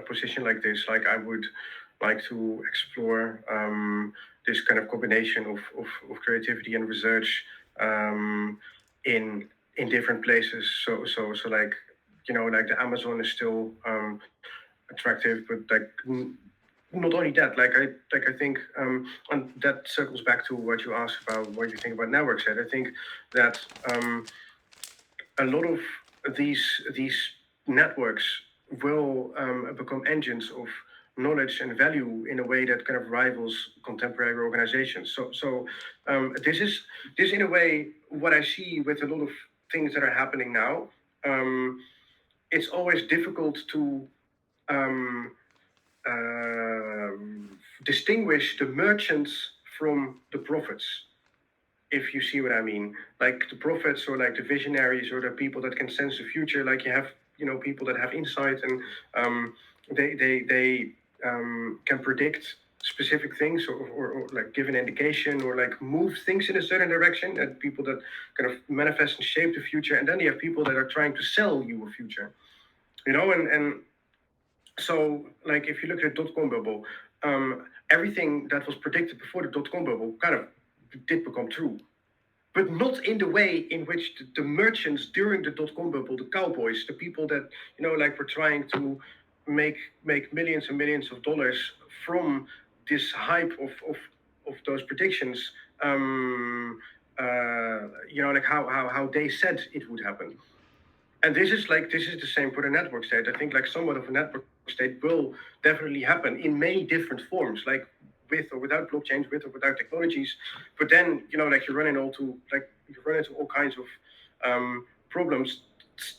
position like this. Like I would like to explore this kind of combination of creativity and research in different places. So like like the Amazon is still attractive, but like not only that, I think, and that circles back to what you asked about what you think about networks. I think that a lot of these networks will become engines of knowledge and value in a way that kind of rivals contemporary organizations. This in a way what I see with a lot of things that are happening now. It's always difficult to um, distinguish the merchants from the prophets, if you see what I mean. Like the prophets or like the visionaries or the people that can sense the future. Like you have people that have insight and they can predict specific things or like give an indication or like move things in a certain direction, and people that kind of manifest and shape the future. And then you have people that are trying to sell you a future, and so like if you look at the dot-com bubble, everything that was predicted before the dot-com bubble kind of did become true, but not in the way in which the merchants during the dot-com bubble, the cowboys, the people that like were trying to make millions and millions of dollars from this hype of those predictions. Like how they said it would happen. And this is the same for the network state. I think like somewhat of a network state will definitely happen in many different forms, like with or without blockchains, with or without technologies. But then like you run into all kinds of problems,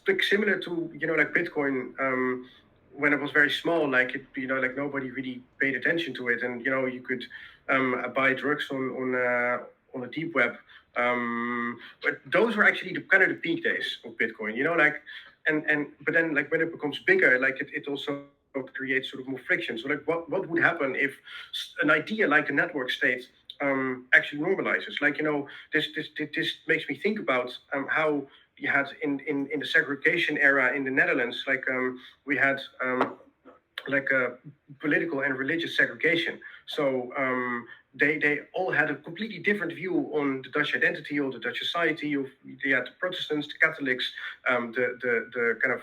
like similar to like Bitcoin. When it was very small, like it, like nobody really paid attention to it, and you could buy drugs on the deep web. But those were actually the kind of the peak days of Bitcoin, but then like when it becomes bigger, like it also creates sort of more friction. So like what would happen if an idea like the network state actually normalizes? Like this makes me think about how you had in the segregation era in the Netherlands, like we had like a political and religious segregation. So they all had a completely different view on the Dutch identity or the Dutch society. They had the Protestants, the Catholics, the kind of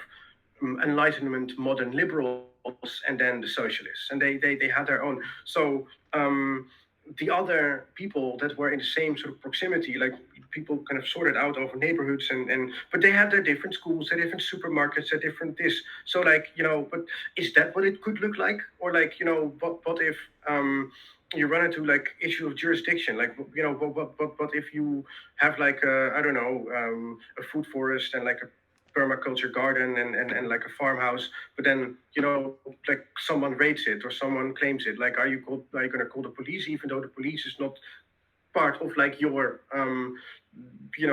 Enlightenment modern liberals, and then the socialists, and they had their own. So the other people that were in the same sort of proximity, like people kind of sorted out over neighborhoods, and but they had their different schools, their different supermarkets, their different this. So like but is that what it could look like? Or like what if you run into like issue of jurisdiction, like what if you have like I don't know, a food forest and like a permaculture garden and like a farmhouse, but then like someone raids it or someone claims it. Like are you going to call the police, even though the police is not part of like your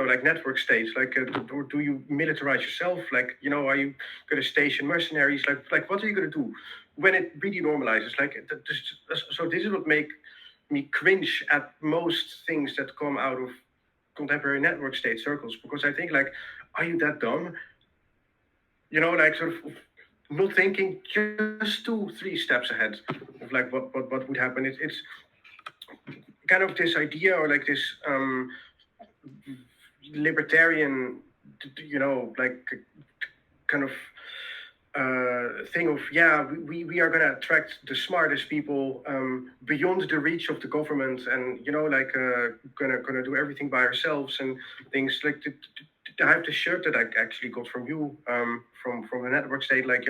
like network states? Like or do you militarize yourself? Like are you going to station mercenaries? Like what are you going to do when it really normalizes? Like so this is what make me cringe at most things that come out of contemporary network state circles, because I think like, are you that dumb? Like sort of not thinking just 2-3 steps ahead of like what would happen. It's kind of this idea, or like this libertarian, like kind of thing of we are going to attract the smartest people beyond the reach of the government, and like gonna do everything by ourselves and things like I have the shirt that I actually got from you from the network state, like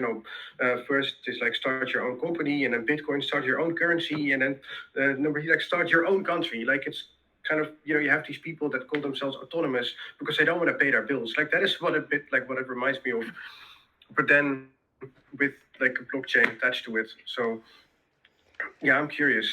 first is like start your own company, and then Bitcoin, start your own currency, and then number like start your own country. Like it's kind of you have these people that call themselves autonomous because they don't want to pay their bills. Like that is what it reminds me of, but then with like a blockchain attached to it. So yeah, I'm curious.